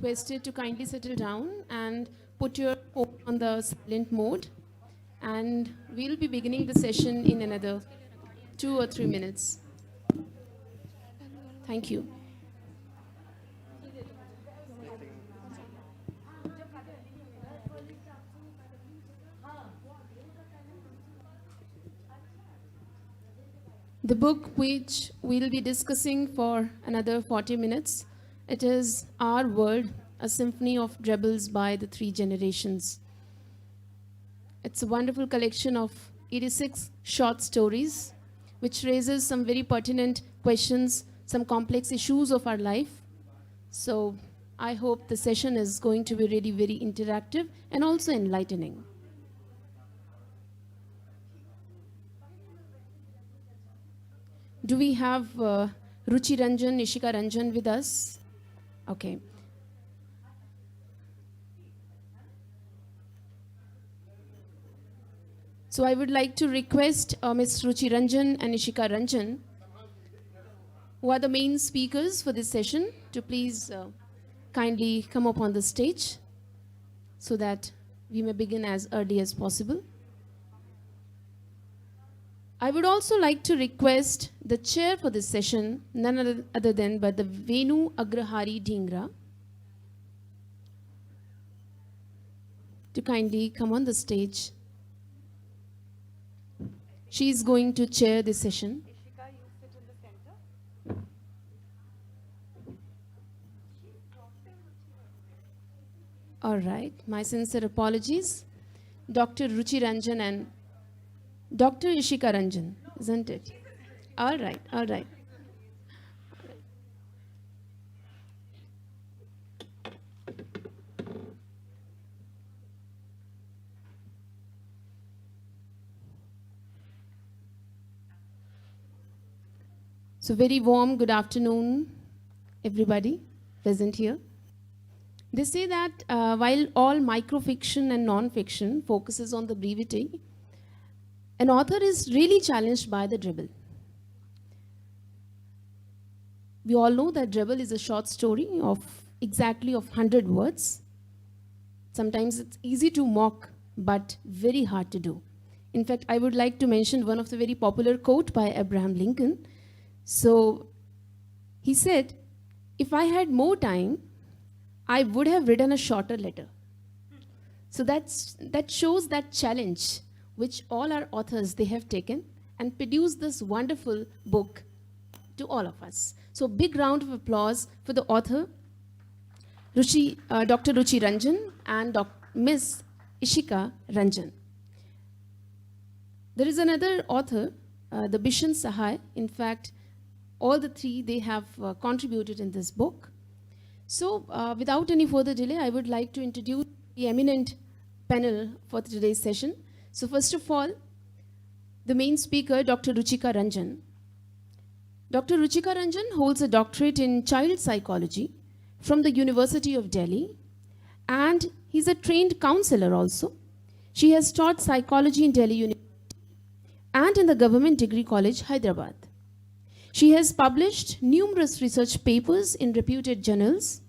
requested to kindly settle down and put your phone on the silent mode. And we'll be beginning the session in another 2 or 3 minutes. Thank you. The book which we'll be discussing for another 40 minutes, it is Our World, a Symphony of Drabbles by the Three Generations. It's a wonderful collection of 86 short stories which raises some very pertinent questions, some complex issues of our life. So I hope the session is going to be really very interactive and also enlightening. Do we have Ruchi Ranjan, Ishika Ranjan with us? Okay. So I would like to request Ms. Ruchi Ranjan and Ishika Ranjan, who are the main speakers for this session, to please kindly come up on the stage so that we may begin as early as possible. I would also like to request the chair for this session, none other than but the Venu Agrahari Dhingra, to kindly come on the stage. She is going to chair this session. Ishika, you sit in the center. All right, my sincere apologies. Dr. Ruchi Ranjan and Dr. Ishika Ranjan, isn't it? All right, all right. So very warm good afternoon, everybody present here. They say that while all microfiction and non-fiction focuses on the brevity, an author is really challenged by the dribble. We all know that dribble is a short story of exactly of 100 words. Sometimes it's easy to mock, but very hard to do. In fact, I would like to mention one of the very popular quote by Abraham Lincoln. So he said, "If I had more time, I would have written a shorter letter." So that shows that challenge which all our authors, they have taken and produced this wonderful book to all of us. So big round of applause for the author, Dr. Ruchi Ranjan and Ms. Ishika Ranjan. There is another author, the Bishan Sahai. In fact, all the three, they have contributed in this book. So without any further delay, I would like to introduce the eminent panel for today's session. So first of all, the main speaker, Dr. Ruchika Ranjan. Dr. Ruchika Ranjan holds a doctorate in child psychology from the University of Delhi, and he's a trained counselor also. She has taught psychology in Delhi University and in the Government Degree College, Hyderabad. She has published numerous research papers in reputed journals.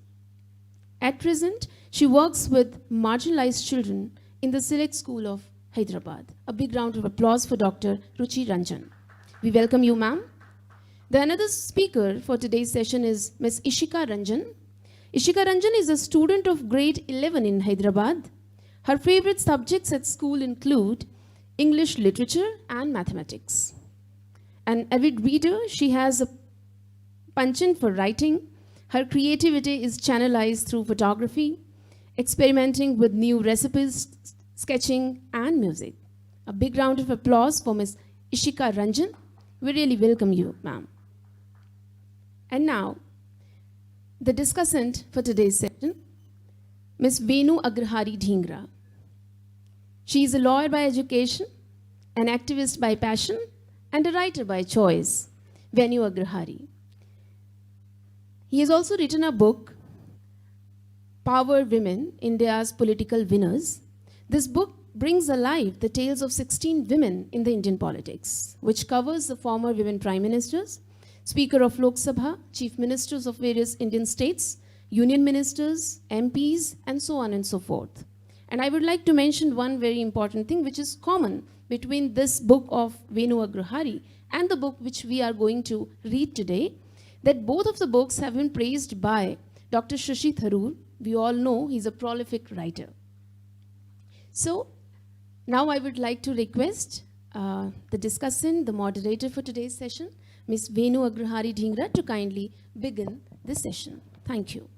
At present, she works with marginalized children in the Select School of Hyderabad. A big round of applause for Dr. Ruchi Ranjan. We welcome you, ma'am. The another speaker for today's session is Ms. Ishika Ranjan. Ishika Ranjan is a student of grade 11 in Hyderabad. Her favorite subjects at school include English literature and mathematics. An avid reader, she has a penchant for writing. Her creativity is channelized through photography, experimenting with new recipes, sketching, and music. A big round of applause for Ms. Ishika Ranjan. We really welcome you, ma'am. And now, the discussant for today's session, Ms. Venu Agrahari Dhingra. She is a lawyer by education, an activist by passion, and a writer by choice, Venu Agrahari. He has also written a book, Power Women, India's Political Winners. This book brings alive the tales of 16 women in the Indian politics, which covers the former women prime ministers, Speaker of Lok Sabha, chief ministers of various Indian states, union ministers, MPs, and so on and so forth. And I would like to mention one very important thing which is common between this book of Venu Agrahari and the book which we are going to read today, that both of the books have been praised by Dr. Shashi Tharoor. We all know he's a prolific writer. So now I would like to request the discussant, the moderator for today's session, Ms. Venu Agrahari Dhingra, to kindly begin this session. Thank you.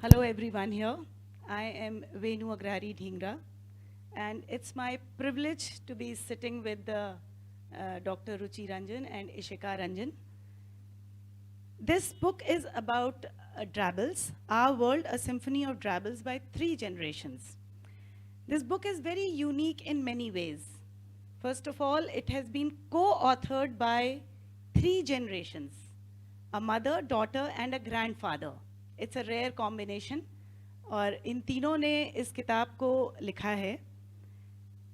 Hello everyone here. I am Venu Agrahari Dhingra, and it's my privilege to be sitting with Dr. Ruchi Ranjan and Ishika Ranjan. This book is about Drabbles, Our World, a Symphony of Drabbles by 3 generations. This book is very unique in many ways. First of all, it has been co-authored by 3 generations, a mother, daughter, and a grandfather. It's a rare combination, और इन तीनों ने इस किताब को लिखा है.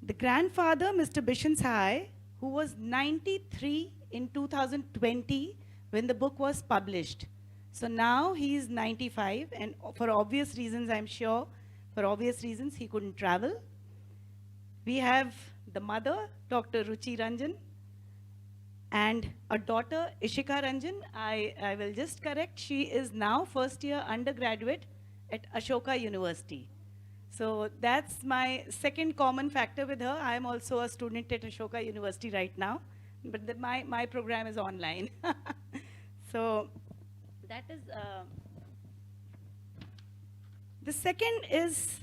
The grandfather, Mr. Bishan Sahai, who was 93 in 2020 when the book was published. So now he is 95, and for obvious reasons, I'm sure, for obvious reasons, he couldn't travel. We have the mother, Dr. Ruchi Ranjan, and a daughter, Ishika Ranjan. I will just correct, she is now first year undergraduate at Ashoka University. So that's my second common factor with her. I am also a student at Ashoka University right now, but my program is online. So that is, the second is,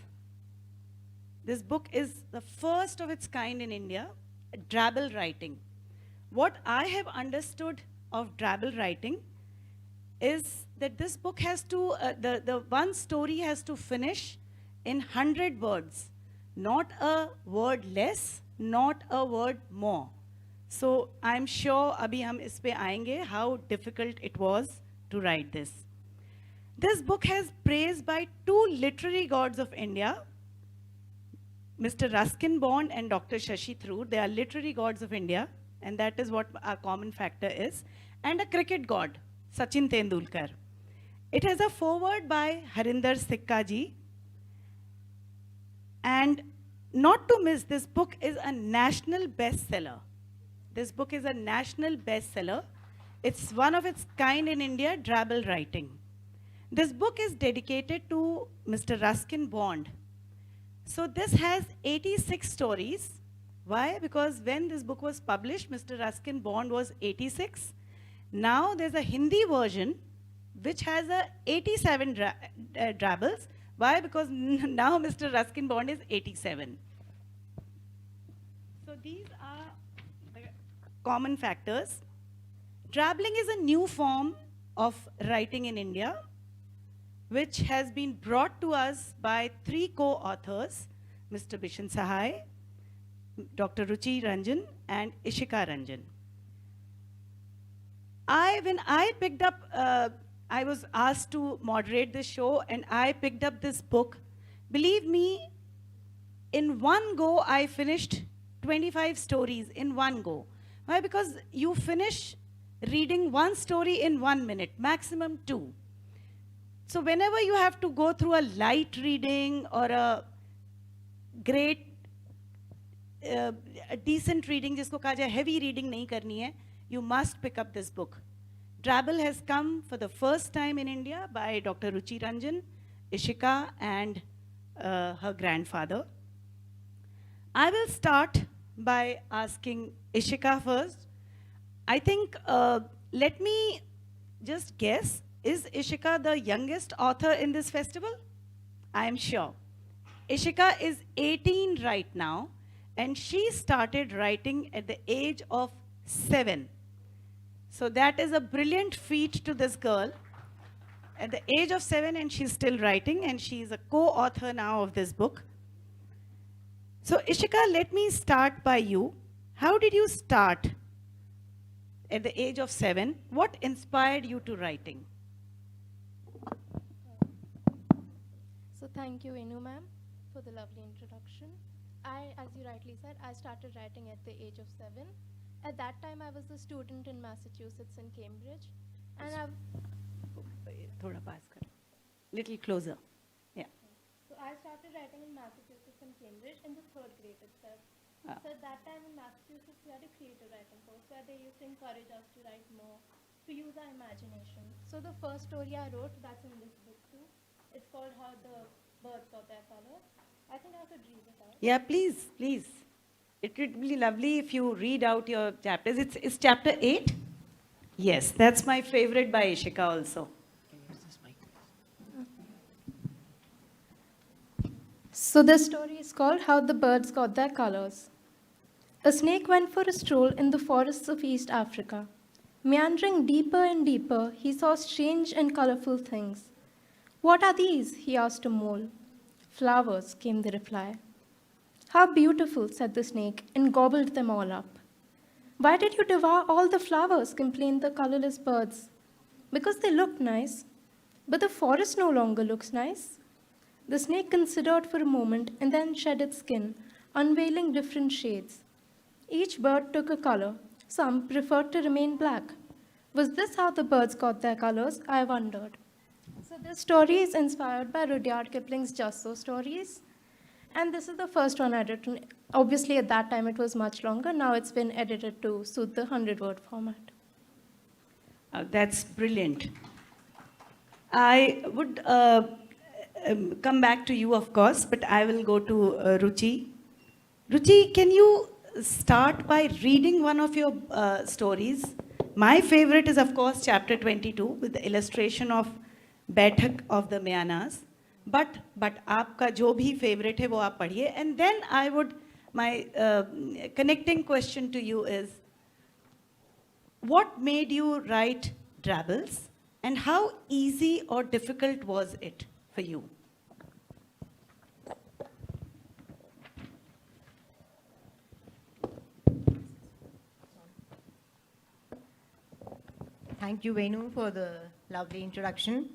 this book is the first of its kind in India, Drabble writing. What I have understood of Drabble writing is that this book has to, the one story has to finish in 100 words, not a word less, not a word more. So I'm sure abhi hum is pe aayenge how difficult it was to write this. This book has praised by 2 literary gods of India, Mr. Ruskin Bond and Dr. Shashi Tharoor. They are literary gods of India, and that is what our common factor is, and a cricket god, Sachin Tendulkar. It has a foreword by Harinder Sikka ji, and not to miss, this book is a national bestseller. This book is a national bestseller. It's one of its kind in India, Drabble writing. This book is dedicated to Mr. Ruskin Bond. So this has 86 stories. Why? Because when this book was published, Mr. Ruskin Bond was 86. Now there's a Hindi version which has a 87 Drabbles. Why? Because now Mr. Ruskin Bond is 87. So these are the common factors. Drabbling is a new form of writing in India, which has been brought to us by 3 co-authors, Mr. Bishan Sahai, Dr. Ruchi Ranjan, and Ishika Ranjan. When I picked up, I was asked to moderate this show, and I picked up this book. Believe me, in one go, I finished 25 stories in one go. Why? Because you finish reading one story in 1 minute, maximum 2. So whenever you have to go through a light reading or a great, a decent reading, jisko kaha jaye heavy reading nahi karni hai, you must pick up this book. Drabble has come for the first time in India by Dr. Ruchi Ranjan, Ishika, and her grandfather. I will start by asking Ishika first. I think, let me just guess, is Ishika the youngest author in this festival? I am sure. Ishika is 18 right now, and she started writing at the age of 7. So that is a brilliant feat to this girl. At the age of 7, and she's still writing, and she's a co-author now of this book. So Ishika, let me start by you. How did you start at the age of 7? What inspired you to writing? So thank you, Venu ma'am, for the lovely introduction. As you rightly said, I started writing at the age of 7. At that time, I was a student in Massachusetts in Cambridge, and इसको थोड़ा पास कर, little closer. Yeah. So I started writing in Massachusetts and Cambridge in the 3rd grade itself. Ah. So at that time in Massachusetts, we had a creative writing course where they used to encourage us to write more, to use our imagination. So the first story I wrote, that's in this book too. It's called How the Birds Got Their Colors. I think I could read it out. Yeah, please, please. It would be lovely if you read out your chapters. It's chapter 8? Yes, that's my favorite by Ishika also. So the story is called How the Birds Got Their Colors. A snake went for a stroll in the forests of East Africa. Meandering deeper and deeper, he saw strange and colorful things. What are these? He asked a mole. Flowers, came the reply. How beautiful, said the snake, and gobbled them all up. Why did you devour all the flowers? Complained the colorless birds. Because they looked nice. But the forest no longer looks nice. The snake considered for a moment and then shed its skin, unveiling different shades. Each bird took a color. Some preferred to remain black. Was this how the birds got their colors? I wondered. So this story is inspired by Rudyard Kipling's Just So stories. And this is the first one I written. Obviously, at that time, it was much longer. Now it's been edited to suit the 100-word format. That's brilliant. I would come back to you, of course, but I will go to Ruchi. Ruchi, can you start by reading one of your stories? My favorite is, of course, chapter 22 with the illustration of Baithak of the Myanas. But आपका जो भी favorite है वो आप पढ़िए. And then I would, my connecting question to you is, what made you write Drabbles? And how easy or difficult was it for you? Thank you, Venu, for the lovely introduction.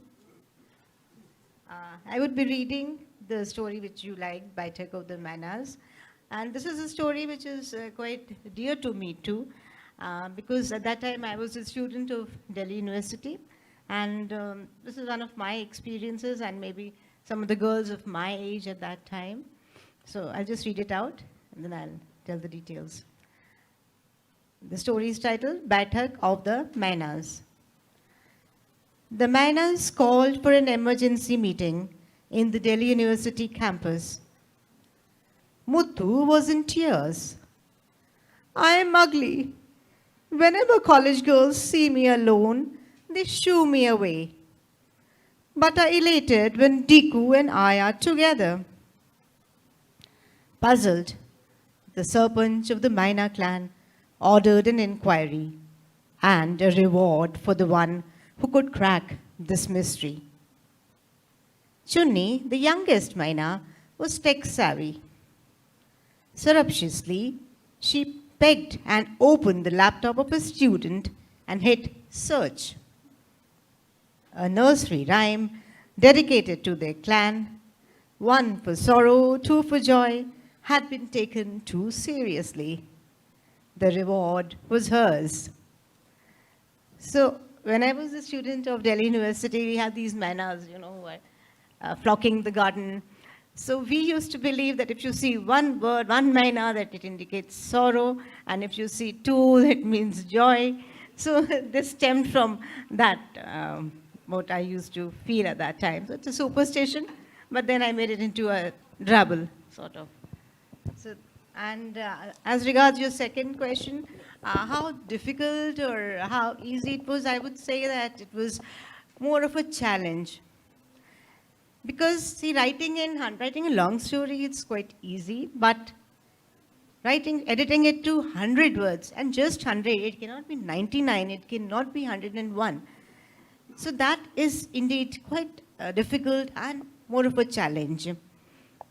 I would be reading the story which you liked, Baithak of the Manas. And this is a story which is quite dear to me too, because at that time I was a student of Delhi University. And this is one of my experiences and maybe some of the girls of my age at that time. So I'll just read it out and then I'll tell the details. The story is titled Baithak of the Manas. The Manas called for an emergency meeting in the Delhi University campus. Muthu was in tears. I am ugly. Whenever college girls see me alone, they shoo me away. But are elated when Diku and I are together. Puzzled, the Sarpanch of the Maina clan ordered an inquiry and a reward for the one who could crack this mystery. Chunni, the youngest Maina, was tech-savvy. Surreptitiously, she pegged and opened the laptop of a student and hit search. A nursery rhyme dedicated to their clan, one for sorrow, two for joy, had been taken too seriously. The reward was hers. So, when I was a student of Delhi University, we had these manas, flocking the garden. So we used to believe that if you see one word, one mana, that it indicates sorrow, and if you see two, that means joy. So this stemmed from that, what I used to feel at that time. So it's a superstition, but then I made it into a drabble, sort of. So, and as regards your second question, how difficult or how easy it was, I would say that it was more of a challenge. Because, see, writing a long story, it's quite easy, but editing it to 100 words, and just 100, it cannot be 99, it cannot be 101. So that is indeed quite difficult and more of a challenge.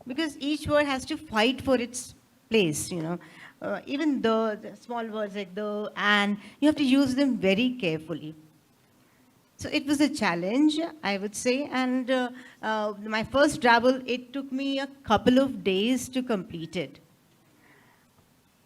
Because each word has to fight for its place, even the small words like the, and, you have to use them very carefully. So it was a challenge, I would say, and my first Drabble, it took me a couple of days to complete it.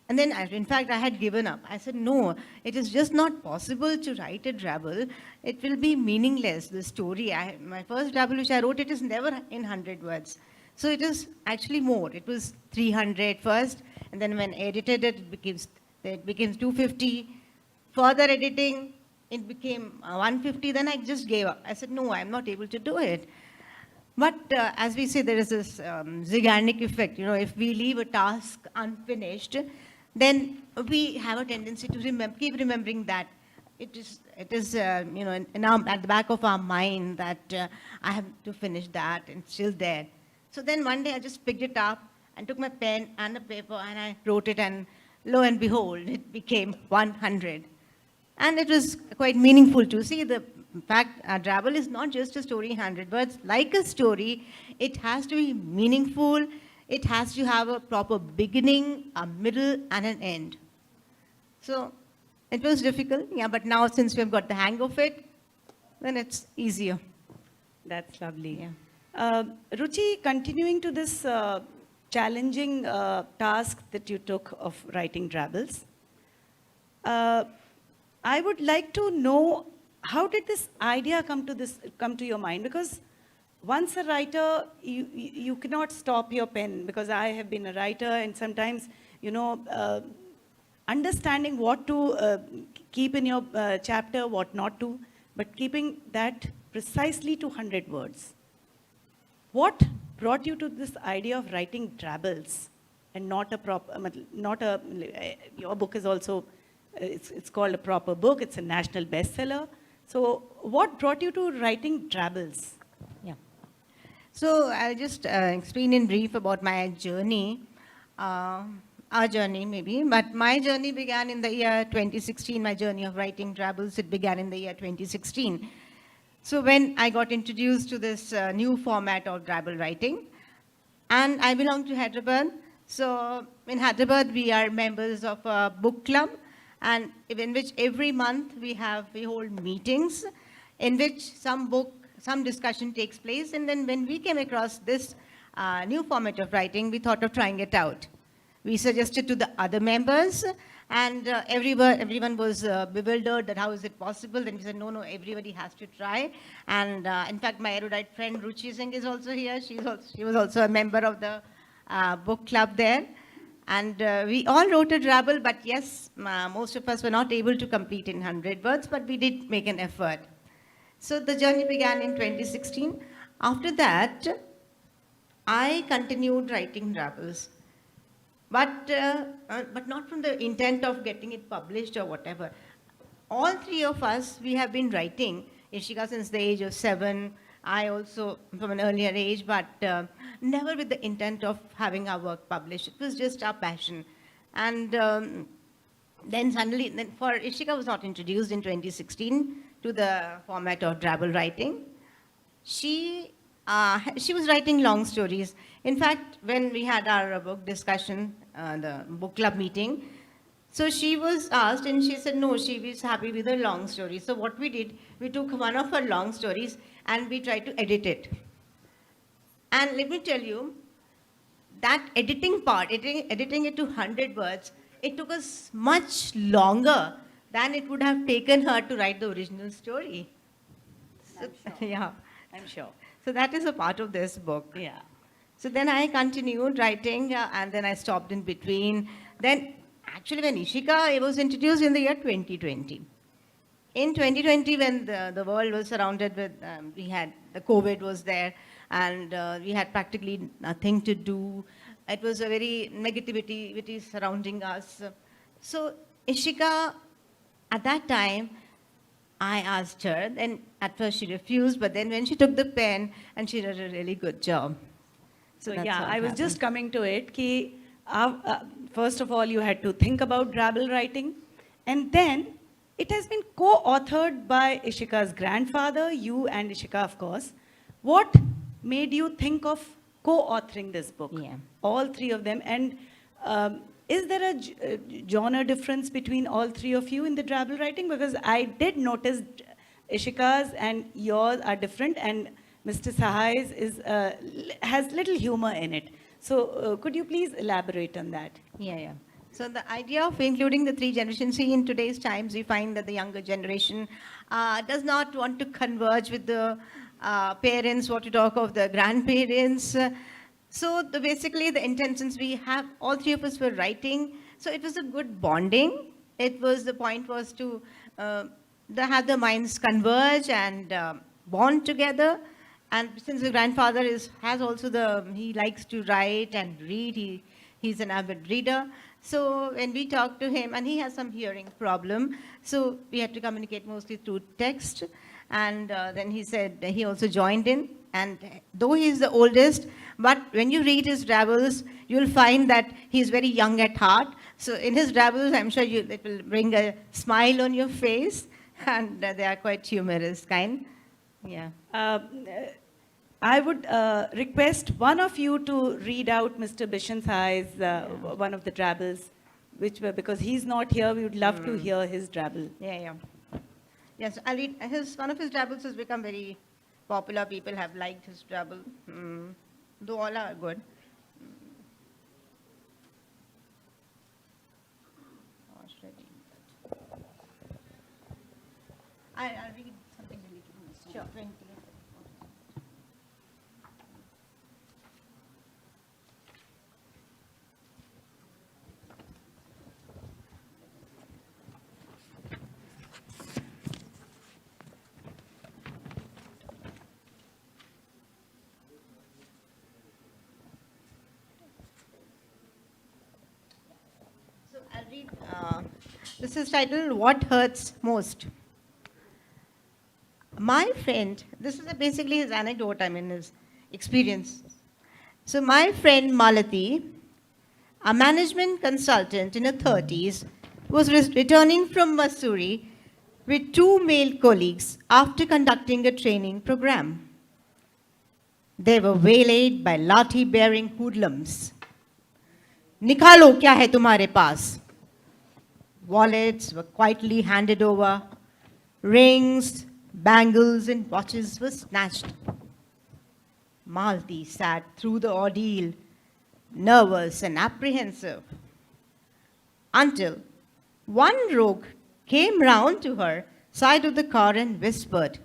And then, in fact, I had given up. I said, no, it is just not possible to write a drabble. It will be meaningless, the story. My first drabble which I wrote, it is never in 100 words. So it is actually more. It was 300 first, and then when I edited it, it became 250. Further editing, it became 150. Then I just gave up. I said, no, I'm not able to do it. But as we say, there is this Zeigarnik effect. If we leave a task unfinished, then we have a tendency to keep remembering that it is at the back of our mind that I have to finish that, and it's still there. So then one day I just picked it up and took my pen and a paper and I wrote it, and lo and behold, it became 100. And it was quite meaningful to see. The fact, Drabble is not just a story in 100 words. Like a story, it has to be meaningful. It has to have a proper beginning, a middle, and an end. So it was difficult, yeah, but now since we've got the hang of it, then it's easier. That's lovely. Yeah. Ruchi, continuing to this challenging task that you took of writing Drabbles, I would like to know, how did this idea come to your mind? Because once a writer, you cannot stop your pen, because I have been a writer, and sometimes, understanding what to keep in your chapter, what not to, but keeping that precisely to 100 words. What brought you to this idea of writing Drabbles and not your book is also, it's called a proper book, it's a national bestseller. So what brought you to writing Drabbles? Yeah. So I'll just explain in brief about my journey, our journey maybe, but my journey began in the year 2016, my journey of writing Drabbles, it began in the year 2016. So when I got introduced to this new format of Drabble writing, and I belong to Hyderabad, so in Hyderabad we are members of a book club, and in which every month we hold meetings in which some discussion takes place. And then when we came across this new format of writing, we thought of trying it out. We suggested to the other members, and everyone was bewildered that how is it possible. Then we said, no, everybody has to try. And in fact, my erudite friend Ruchi is also here. She was also a member of the book club there. And we all wrote a Drabble, but yes, most of us were not able to complete in 100 words, but we did make an effort. So the journey began in 2016. After that, I continued writing Drabbles, but not from the intent of getting it published or whatever. All three of us, we have been writing, Ishika since the age of 7, I also from an earlier age, but never with the intent of having our work published. It was just our passion. And then suddenly, for Ishika was not introduced in 2016 to the format of Drabble writing. She was writing long stories. In fact, when we had our book discussion, the book club meeting, so she was asked and she said no, she was happy with her long story. So what we did, we took one of her long stories and we tried to edit it. And let me tell you, that editing part, editing it to 100 words, it took us much longer than it would have taken her to write the original story. So, yeah. I'm sure. So that is a part of this book. Yeah. So then I continued writing and then I stopped in between. Then actually when Ishika, it was introduced in the year 2020. In 2020 when the world was surrounded with, the COVID was there and we had practically nothing to do. It was a very negativity surrounding us. So Ishika, at that time, I asked her, then at first she refused, but then when she took the pen, and she did a really good job. So that's yeah, how it I was happened. just coming to it. First of all, you had to think about Drabble writing, and then it has been co-authored by Ishika's grandfather, you and Ishika, of course. What made you think of co-authoring this book? Yeah. All three of them, and is there a genre difference between all three of you in the Drabble writing? Because I did notice Ishika's and yours are different, and Mr. Sahai's has little humor in it. So could you please elaborate on that? Yeah. So the idea of including the three generations, see in today's times, we find that the younger generation does not want to converge with the parents, what to talk of the grandparents. So basically the intentions we have, all three of us were writing. So it was a good bonding. The point was to have the minds converge and bond together. And since the grandfather has also he likes to write and read, he's an avid reader. So when we talked to him, and he has some hearing problem, so we had to communicate mostly through text. And then he said he also joined in. And though he's the oldest, but when you read his Drabbles, you'll find that he's very young at heart. So in his Drabbles, I'm sure it will bring a smile on your face, and they are quite humorous kind. Yeah. I would request one of you to read out Mr. Bishansai's one of the Drabbles, because he's not here, we would love to hear his Drabble. Yeah. Yes, I'll read. One of his Drabbles has become very popular. People have liked his Drabble. Though all are good. I'll read something related to Mr. Sure. 20. So I'll read. This is titled "What Hurts Most." My friend, this is basically his anecdote, his experience. So my friend Malati, a management consultant in her 30s, was returning from Missouri with two male colleagues after conducting a training program. They were waylaid by lathi-bearing hoodlums. Nikhalo kya hai tumhare paas? Wallets were quietly handed over. Rings, bangles and watches were snatched. Malti sat through the ordeal, nervous and apprehensive, until one rogue came round to her side of the car and whispered,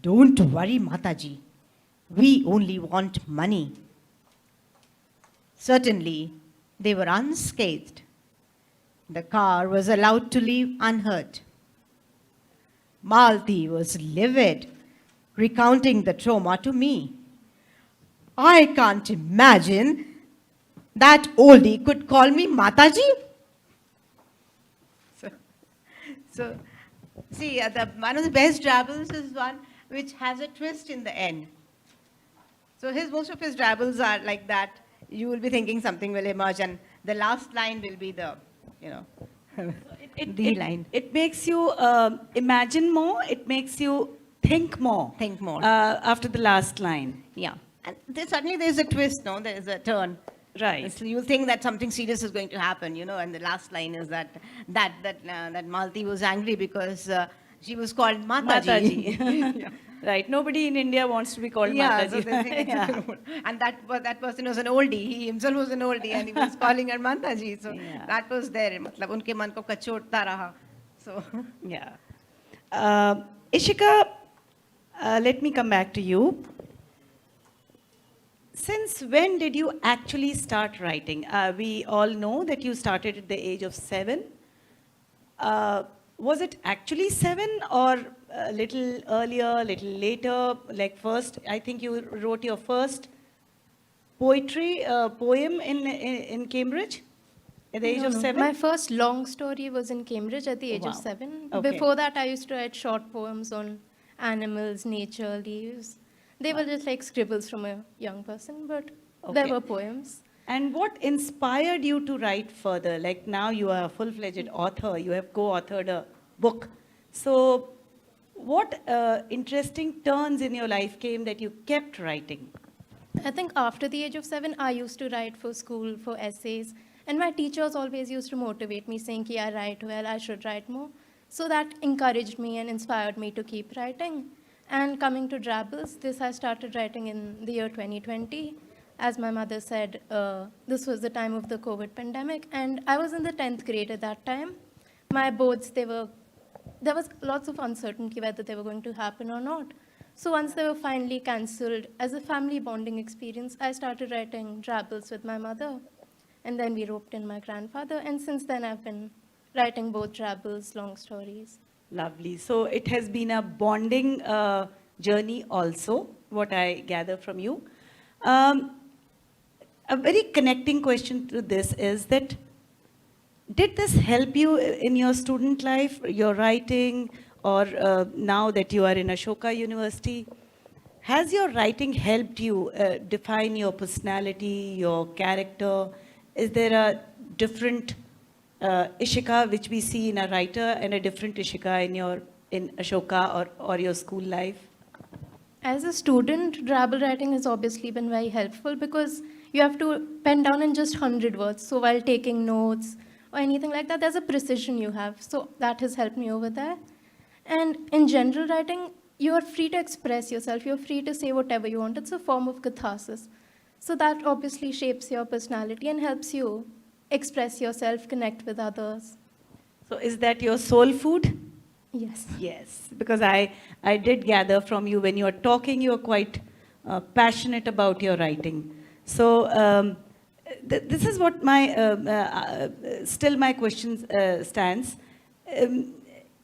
"Don't worry, Mataji. We only want money." Certainly, they were unscathed. The car was allowed to leave unhurt. Malti was livid, recounting the trauma to me. "I can't imagine that oldie could call me Mataji." So see, one of the best Drabbles is one which has a twist in the end. So most of his Drabbles are like that. You will be thinking something will emerge, and the last line will be the line. It makes you imagine more, it makes you think more. Think more. After the last line. Yeah. And suddenly there's a twist, no? There's a turn. Right. So you'll think that something serious is going to happen, and the last line is that Malti was angry because she was called Mataji. Mataji. Right. Nobody in India wants to be called Yeah, Mataji. so they think and that person was an oldie. He himself was an oldie, and he was calling her Mataji. So that was there. मतलब उनके मन को कचोटता रहा. So yeah. Ishika, let me come back to you. Since when did you actually start writing? We all know that you started at the age of 7. Was it actually 7 or a little earlier, a little later? Like first, I think you wrote your first poem in Cambridge at the age of 7? My first long story was in Cambridge at the age of Wow. 7. Okay. Before that, I used to write short poems on animals, nature, leaves. They were just like scribbles from a young person, but there Okay. were poems. And what inspired you to write further? Like now you are a full-fledged author, you have co-authored a book. So what interesting turns in your life came that you kept writing? I think after the age of 7, I used to write for school, for essays. And my teachers always used to motivate me, saying, "Ki, I write well, I should write more." So that encouraged me and inspired me to keep writing. And coming to Drabbles, this I started writing in the year 2020. As my mother said, this was the time of the COVID pandemic, and I was in the 10th grade at that time. My boards, there was lots of uncertainty whether they were going to happen or not. So once they were finally cancelled, as a family bonding experience, I started writing Drabbles with my mother. And then we roped in my grandfather, and since then I've been writing both Drabbles, long stories. Lovely. So it has been a bonding journey also, what I gather from you. A very connecting question to this is that, did this help you in your student life, your writing, or now that you are in Ashoka University? Has your writing helped you define your personality, your character? Is there a different Ishika which we see in a writer and a different Ishika in Ashoka or your school life? As a student, Drabble writing has obviously been very helpful because you have to pen down in just 100 words. So while taking notes or anything like that, there's a precision you have. So that has helped me over there. And in general writing, you are free to express yourself. You're free to say whatever you want. It's a form of catharsis. So that obviously shapes your personality and helps you express yourself, connect with others. So is that your soul food? Yes. Yes, because I did gather from you when you are talking, you are quite passionate about your writing. So this is what still my question stands.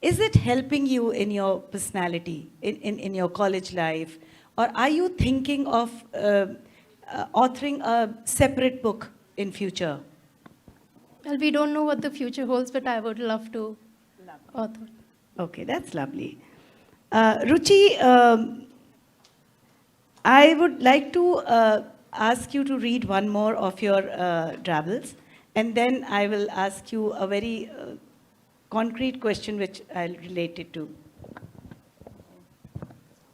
Is it helping you in your personality, in your college life? Or are you thinking of authoring a separate book in future? Well, we don't know what the future holds, but I would love to author. Okay, that's lovely. Ruchi, I would like to ask you to read one more of your Drabbles, and then I will ask you a very concrete question which I'll relate it to.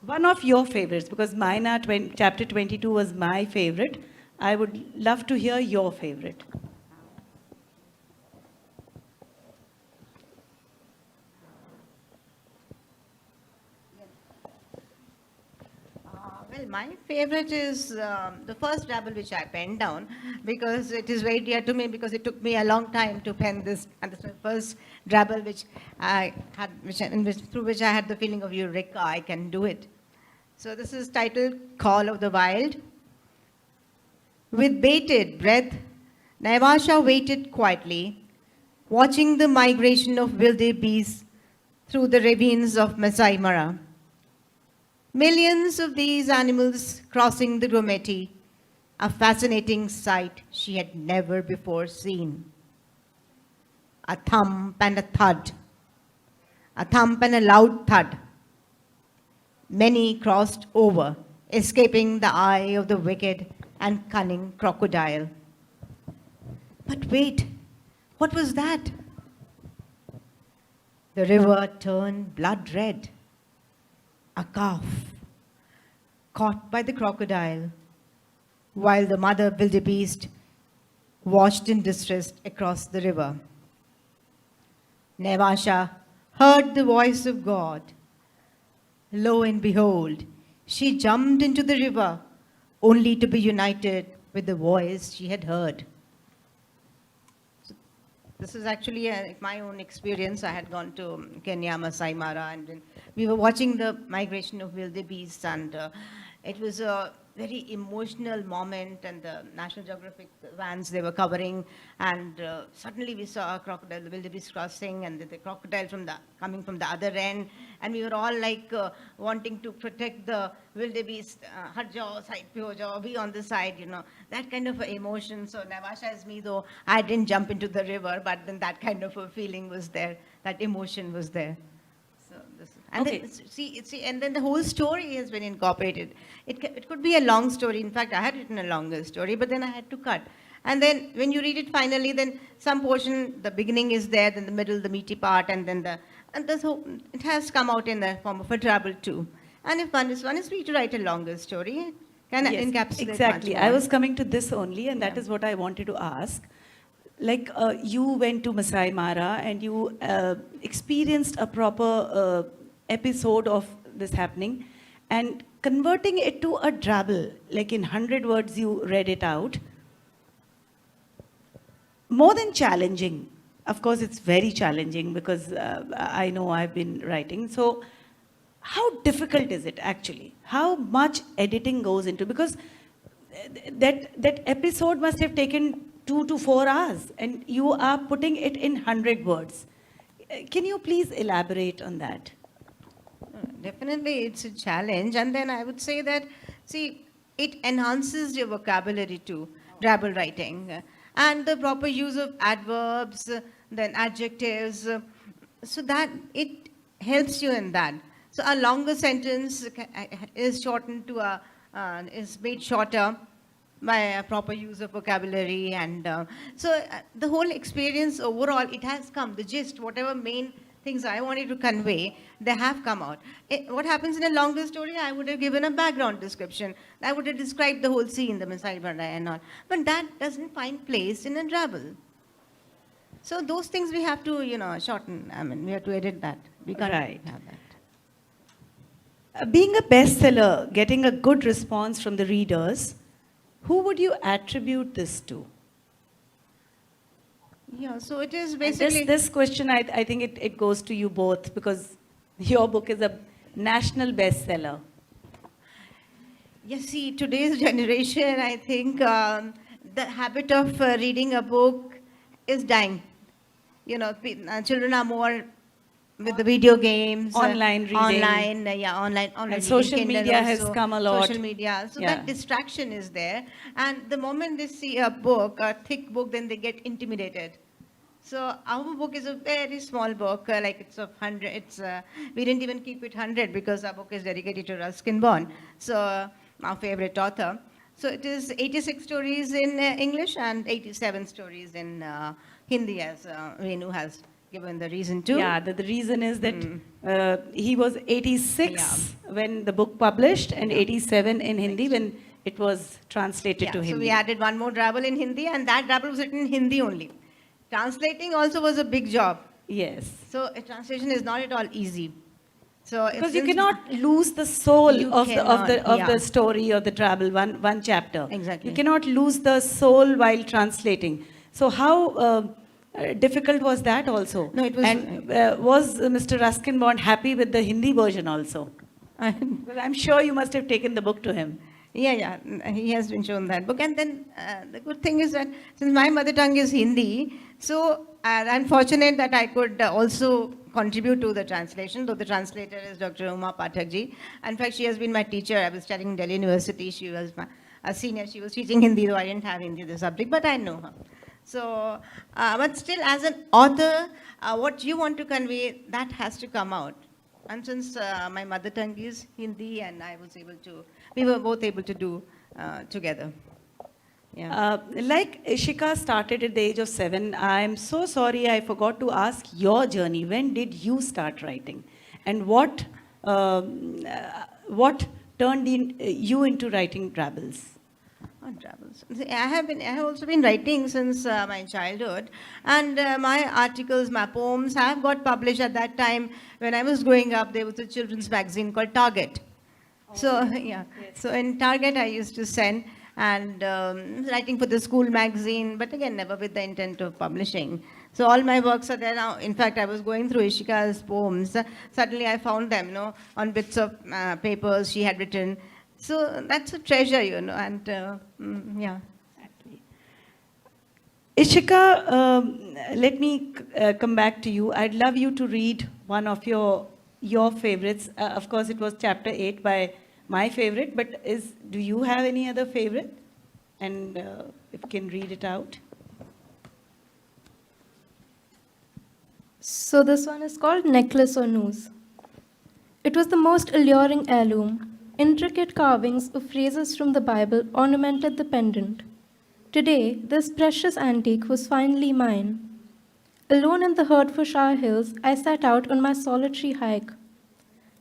One of your favorites, because mine are chapter 22 was my favorite. I would love to hear your favorite. Well, my favorite is the first Drabble which I penned down because it is very dear to me because it took me a long time to pen this. And this is my first Drabble which I had, through which I had the feeling of Eureka, I can do it. So this is titled Call of the Wild. With bated breath, Naivasha waited quietly, watching the migration of wildebeests through the ravines of Masai Mara. Millions of these animals crossing the Grometi, a fascinating sight she had never before seen. A thump and a thud, a thump and a loud thud. Many crossed over, escaping the eye of the wicked and cunning crocodile. But wait, what was that? The river turned blood red. A calf caught by the crocodile, while the mother wildebeest watched in distress across the river. Naivasha heard the voice of God. Lo and behold, she jumped into the river, only to be united with the voice she had heard. This is actually my own experience. I had gone to Kenya, Masai Mara, and then we were watching the migration of wildebeests, and it was a very emotional moment, and the National Geographic vans they were covering, and suddenly we saw a crocodile, the wildebeest crossing, and the crocodile coming from the other end, and we were all like wanting to protect the wildebeest, hat jao, side pe ho jao, be on the side, that kind of emotion. So Naivasha as me, though I didn't jump into the river, but then that kind of a feeling was there, that emotion was there. And okay. then, and then the whole story has been incorporated. It could be a long story. In fact, I had written a longer story, but then I had to cut. And then when you read it finally, then some portion, the beginning is there, then the middle, the meaty part, and then it has come out in the form of a Drabble too. And if one is free to write a longer story, can encapsulate exactly. much more. I was coming to this only, and that is what I wanted to ask. Like you went to Masai Mara and you experienced a proper episode of this happening, and converting it to a drabble, like in 100 words you read it out, more than challenging. Of course, it's very challenging because I know I've been writing. So, how difficult is it actually? How much editing goes into? Because that episode must have taken 2 to 4 hours, and you are putting it in 100 words. Can you please elaborate on that? Definitely, it's a challenge. And then I would say that, see, it enhances your vocabulary too, Drabble writing. And the proper use of adverbs, then adjectives, so that it helps you in that. So a longer sentence is shortened to is made shorter by a proper use of vocabulary. And the whole experience overall, it has come, the gist, whatever main things I wanted to convey, they have come out. What happens in a longer story, I would have given a background description. I would have described the whole scene, the missile bandai and all. But that doesn't find place in a drabble. So those things we have to, shorten. I mean, we have to edit that. We can't Right. have that. Being a bestseller, getting a good response from the readers, who would you attribute this to? Yeah, so it is And basically... this question, I think it goes to you both because your book is a national bestseller. You see, today's generation, I think the habit of reading a book is dying. Children are more with the video games. Online reading. Online And reading, social Kindle media has also, come a lot. Social media. So Yeah. that distraction is there. And the moment they see a book, a thick book, then they get intimidated. So our book is a very small book, like it's of 100. We didn't even keep it 100 because our book is dedicated to Ruskin Bond, so our favorite author. So it is 86 stories in English and 87 stories in Hindi, as Renu has given the reason to. Yeah, the reason is that he was 86 when the book published and 87 in Hindi when it was translated to So Hindi. we added one more drabble in Hindi, and that drabble was written in Hindi only. Translating also was a big job. Yes. So a translation is not at all easy. So Because you since- cannot lose the soul You of cannot, the story or the travel, one chapter. Exactly. You cannot lose the soul while translating. So how difficult was that also? No, it was- And was Mr. Ruskin Bond happy with the Hindi version also? Well, I'm sure you must have taken the book to him. Yeah, he has been shown that book. And then the good thing is that since my mother tongue is Hindi, so I'm fortunate that I could also contribute to the translation, though the translator is Dr. Uma Pathakji. In fact, she has been my teacher. I was studying in Delhi University. She was a senior. She was teaching Hindi, though I didn't have Hindi, the subject, but I know her. So, but still, as an author, what you want to convey, that has to come out. And since my mother tongue is Hindi, and we were both able to do together. Yeah. Like Ishika started at the age of 7, I'm so sorry I forgot to ask your journey. When did you start writing? And what turned you into writing Drabbles? Drabbles. See, I have also been writing since my childhood, and my articles, my poems have got published at that time. When I was growing up, there was a children's magazine called Target. So so in Target I used to send, and writing for the school magazine, but again never with the intent of publishing. So all my works are there now. In fact, I was going through Ishika's poems. Suddenly I found them, on bits of papers she had written. So that's a treasure, and yeah. Ishika, let me come back to you. I'd love you to read one of your favorites. Of course, it was chapter 8 by my favorite, but do you have any other favorite? And if you can read it out. So this one is called Necklace or Noose. It was the most alluring heirloom. Intricate carvings of phrases from the Bible ornamented the pendant. Today, this precious antique was finally mine. Alone in the Hertfordshire hills, I set out on my solitary hike.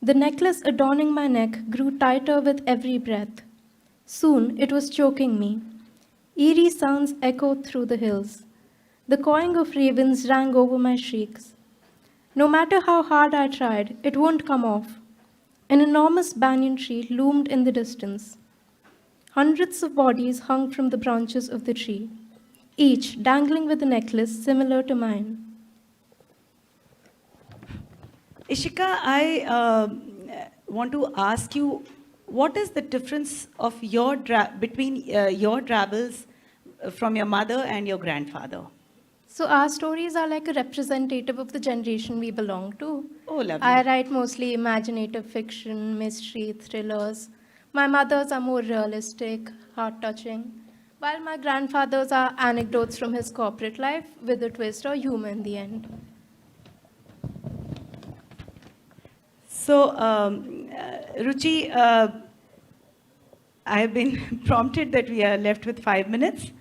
The necklace adorning my neck grew tighter with every breath. Soon it was choking me. Eerie sounds echoed through the hills. The cawing of ravens rang over my shrieks. No matter how hard I tried, it won't come off. An enormous banyan tree loomed in the distance. Hundreds of bodies hung from the branches of the tree, each dangling with a necklace similar to mine. Ishika, I want to ask you, what is the difference of between your Drabbles from your mother and your grandfather? So our stories are like a representative of the generation we belong to. Oh, lovely. I write mostly imaginative fiction, mystery, thrillers. My mother's are more realistic, heart-touching, while my grandfather's are anecdotes from his corporate life with a twist or humor in the end. So, Ruchi, I have been prompted that we are left with 5 minutes.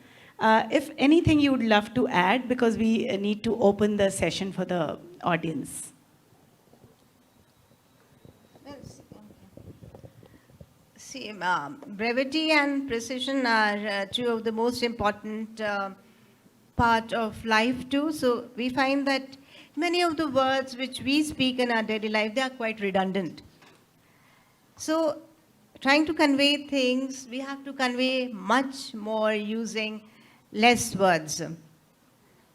If anything you would love to add, because we need to open the session for the audience. See, brevity and precision are two of the most important part of life too. So we find that many of the words which we speak in our daily life, they are quite redundant. So trying to convey things, we have to convey much more using less words.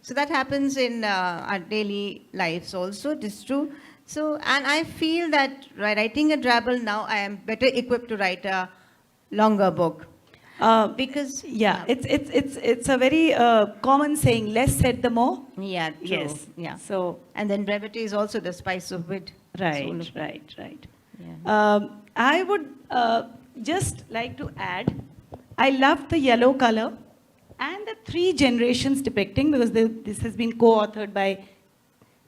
So that happens in our daily lives also, it is true. So, and I feel that writing a Drabble now, I am better equipped to write a longer book. Because it's a very common saying, less said the more. Yeah, true. Yes. Yeah. So And then brevity is also the spice of wit. right. Yeah. I would just like to add, I love the yellow color and the 3 generations depicting, because this has been co-authored by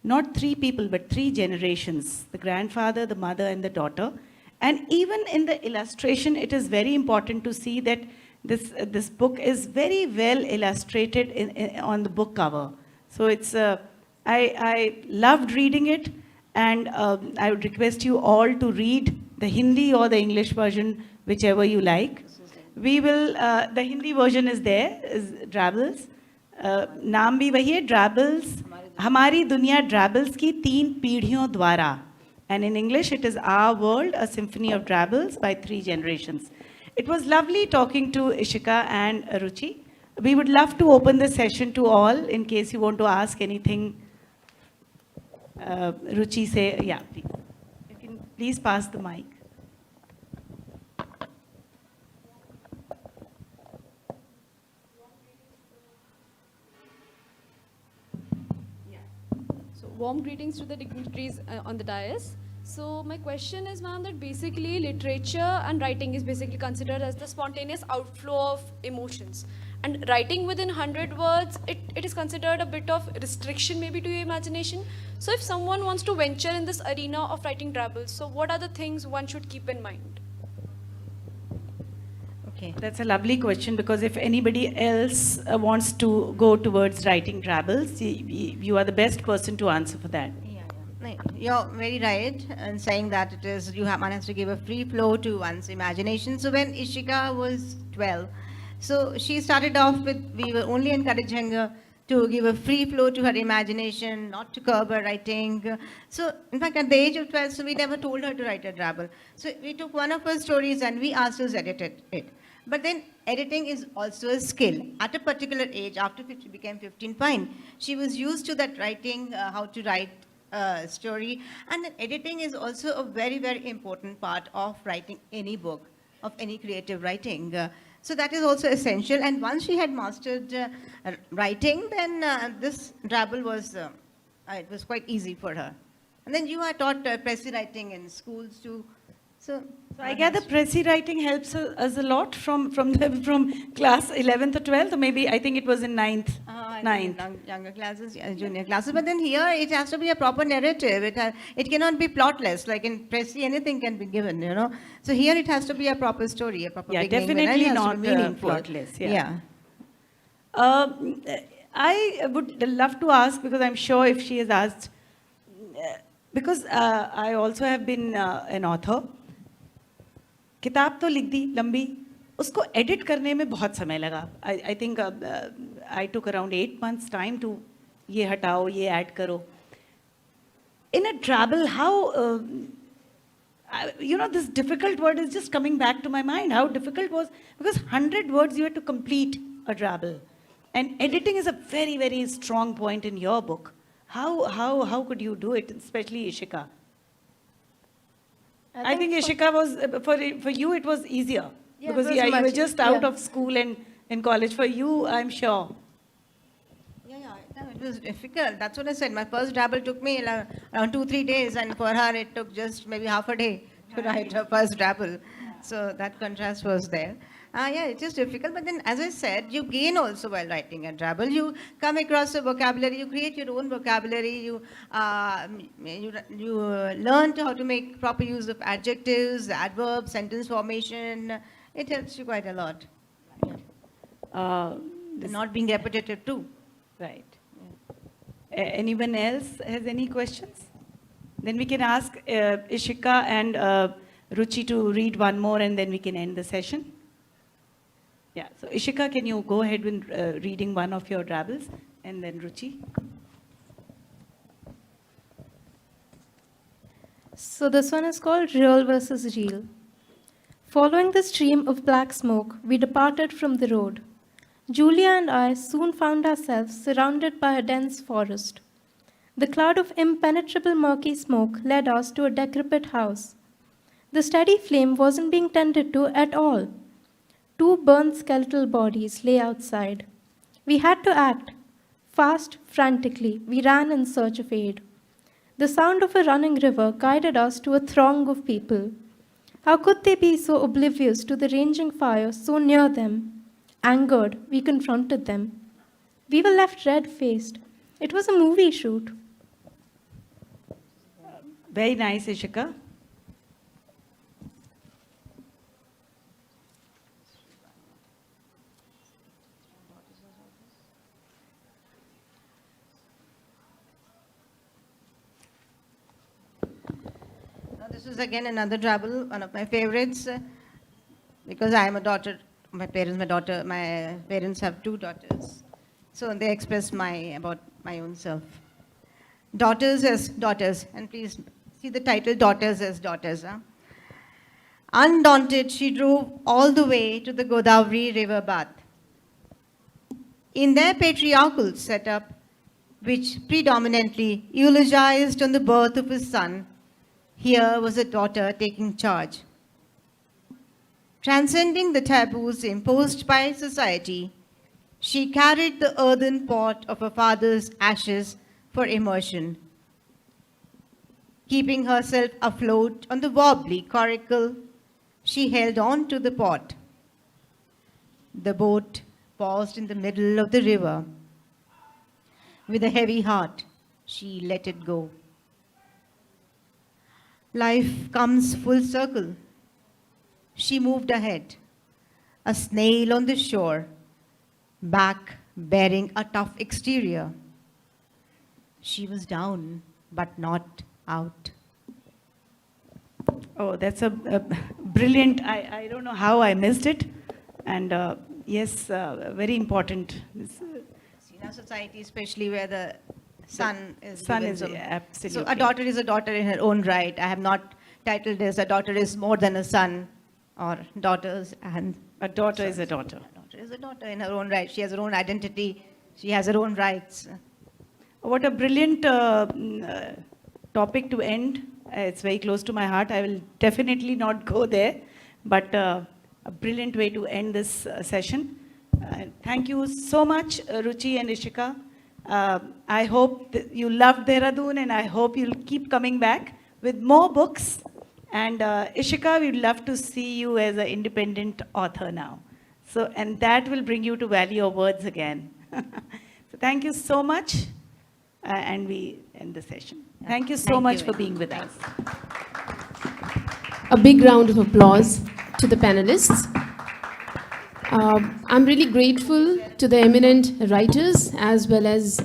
not 3 people, but 3 generations, the grandfather, the mother, and the daughter. And even in the illustration, it is very important to see that this book is very well illustrated on the book cover. So it's, I loved reading it, and I would request you all to read the Hindi or the English version, whichever you like. We will, the Hindi version is there, is Drabbles. नाम भी वही है, Drabbles. हमारी दुनिया Drabbles की 3 पीढ़ियों द्वारा. And in English, it is Our World, a Symphony of Drabbles by 3 generations. It was lovely talking to Ishika and Ruchi. We would love to open the session to all in case you want to ask anything. Ruchi, say, yeah, please. You can please pass the mic. Warm greetings to the dignitaries on the dais. So my question is, ma'am, that basically literature and writing is basically considered as the spontaneous outflow of emotions. And writing within 100 words, it is considered a bit of restriction maybe to your imagination. So if someone wants to venture in this arena of writing Drabbles, so what are the things one should keep in mind? Okay. That's a lovely question, because if anybody else wants to go towards writing Drabbles, you are the best person to answer for that. No, you're very right in saying that it is, one has to give a free flow to one's imagination. So when Ishika was 12, so she started off with, we were only encouraging her to give a free flow to her imagination, not to curb her writing. So in fact, at the age of 12, so we never told her to write a Drabble. So we took one of her stories and we asked her to edit it. But then editing is also a skill. At a particular age, after she became 15, fine, she was used to that writing, how to write a story. And then editing is also a very, very important part of writing any book, of any creative writing. So that is also essential. And once she had mastered writing, then this Drabble was, it was quite easy for her. And then you are taught pressy writing in schools too. So I gather pressy writing helps us a lot from class 11th or 12th, or maybe I think it was in 9th. Younger classes, junior classes. But then here it has to be a proper narrative. It cannot be plotless. Like in pressy, anything can be given, you know. So here it has to be a proper story, a proper beginning. Definitely not meaningful. plotless. Yeah. I would love to ask, because I'm sure if she has asked, because I also have been an author. किताब तो लिख दी लंबी, उसको edit करने में बहुत समय लगा. I think I took around 8 months time to ये हटाओ, ये ऐड करो. In a Drabble, this difficult word is just coming back to my mind. How difficult was, because 100 words you had to complete a drabble. And editing is a very, very strong point in your book. How could you do it, especially Ishika? I think Ishika was, for you it was easier. Yeah, it because was you were much- just out yeah. of school and in college. For you, I'm sure. Yeah, no, it was difficult. That's what I said. My first drabble took me around 2-3 days, and for her it took just maybe half a day to write her first drabble. So that contrast was there. Yeah, it is difficult, but then as I said, you gain also while writing a drabble. You come across a vocabulary, you create your own vocabulary, you learn how to make proper use of adjectives, adverbs, sentence formation. It helps you quite a lot. Yeah. And not being repetitive too. Right. Anyone else has any questions? Then we can ask Ishika and Ruchi to read one more, and then we can end the session. Yeah, so Ishika, can you go ahead with reading one of your drabbles, and then Ruchi? So this one is called Real versus Real. Following the stream of black smoke, we departed from the road. Julia and I soon found ourselves surrounded by a dense forest. The cloud of impenetrable murky smoke led us to a decrepit house. The steady flame wasn't being tended to at all. 2 burnt skeletal bodies lay outside. We had to act. Fast, frantically, we ran in search of aid. The sound of a running river guided us to a throng of people. How could they be so oblivious to the raging fire so near them? Angered, we confronted them. We were left red-faced. It was a movie shoot. Very nice, Ishika. This is again another drabble, one of my favorites, because I am a daughter. My parents have 2 daughters, so they express about my own self. Daughters as daughters, and please see the title, Daughters as Daughters. Undaunted, she drove all the way to the Godavari river bath. In their patriarchal setup, which predominantly eulogized on the birth of his son, here was a daughter taking charge. Transcending the taboos imposed by society, she carried the earthen pot of her father's ashes for immersion. Keeping herself afloat on the wobbly coracle, she held on to the pot. The boat paused in the middle of the river. With a heavy heart, she let it go. Life comes full circle. She moved ahead, a snail on the shore, back bearing a tough exterior. She was down, but not out. Oh, that's a brilliant, I don't know how I missed it. And yes, very important. In our society, especially where the son is Son given is some- absolutely. So a daughter is a daughter in her own right. I have not titled this, a daughter is more than a son, or daughters and... A daughter is a daughter. A daughter is a daughter in her own right. She has her own identity. She has her own rights. What a brilliant topic to end. It's very close to my heart. I will definitely not go there, but a brilliant way to end this session. Thank you so much, Ruchi and Ishika. I hope that you loved Dehradun, and I hope you'll keep coming back with more books. And Ishika, we'd love to see you as an independent author now. So, and that will bring you to value your words again. So thank you so much. And we end the session. Thank you so Thank much you. for being with us. A big round of applause to the panelists. I'm really grateful to the eminent writers as well as